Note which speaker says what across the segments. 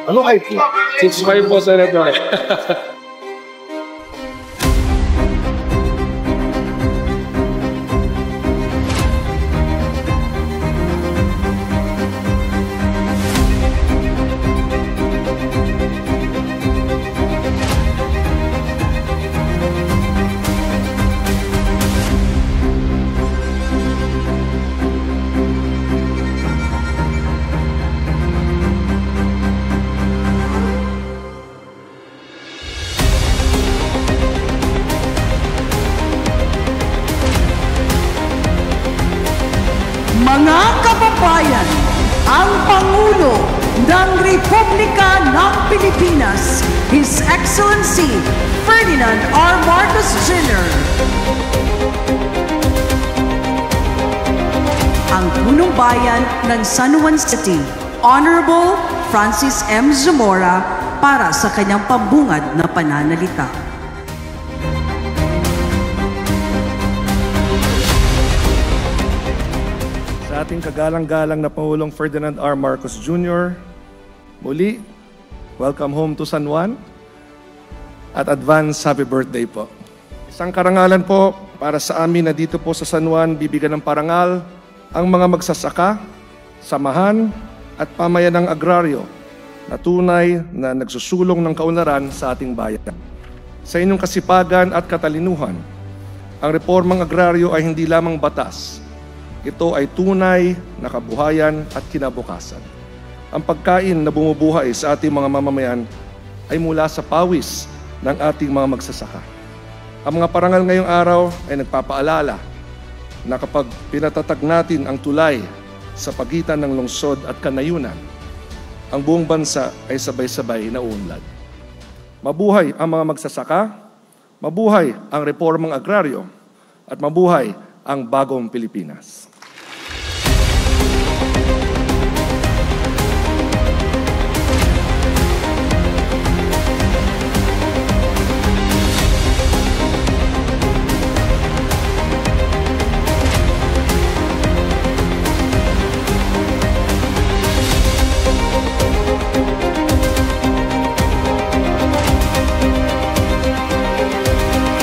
Speaker 1: Ano height mo?
Speaker 2: 6'5" po, Senator.
Speaker 3: Mga kababayan, ang Pangulo ng Republika ng Pilipinas, His Excellency Ferdinand R. Marcos Jr. Ang punong bayan ng San Juan City, Honorable Francis M. Zamora, para sa kanyang pambungad na pananalita.
Speaker 1: Sa ating kagalang-galang na Pangulong Ferdinand R. Marcos Jr., muli, welcome home to San Juan at advance happy birthday po. Isang karangalan po para sa amin na dito po sa San Juan, bibigyan ng parangal ang mga magsasaka, samahan at pamayanang agraryo na tunay na nagsusulong ng kaunlaran sa ating bayan. Sa inyong kasipagan at katalinuhan, ang reformang agraryo ay hindi lamang batas. Ito ay tunay na kabuhayan at kinabukasan. Ang pagkain na bumubuhay sa ating mga mamamayan ay mula sa pawis ng ating mga magsasaka. Ang mga parangal ngayong araw ay nagpapaalala na kapag pinatatag natin ang tulay sa pagitan ng lungsod at kanayunan, ang buong bansa ay sabay-sabay na uunlad. Mabuhay ang mga magsasaka, mabuhay ang reformang agraryo, at mabuhay ang bagong Pilipinas.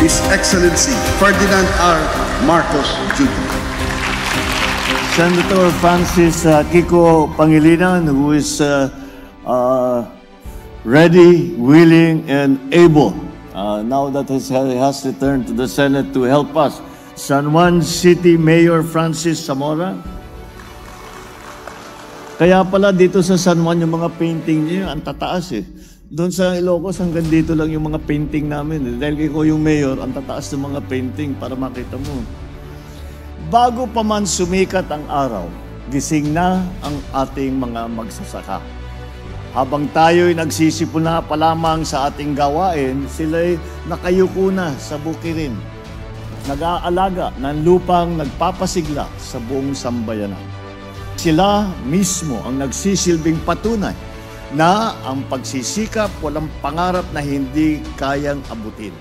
Speaker 4: His Excellency Ferdinand R. Marcos Jr.
Speaker 5: Senator Francis Kiko Pangilinan, who is ready, willing, and able now that he has returned to the Senate to help us. San Juan City Mayor Francis Zamora. Kaya pala dito sa San Juan yung mga painting niyo, ang tataas eh. Doon sa Ilocos, hanggang dito lang yung mga painting namin. Dahil ko yung mayor, ang tataas ng mga painting para makita mo. Bago pa man sumikat ang araw, gising na ang ating mga magsasaka. Habang tayo'y nagsisipuna pa lamang sa ating gawain, sila'y nakayuko na sa bukirin. Nag-aalaga ng lupang nagpapasigla sa buong sambayanan. Sila mismo ang nagsisilbing patunay na ang pagsisikap walang pangarap na hindi kayang abutin.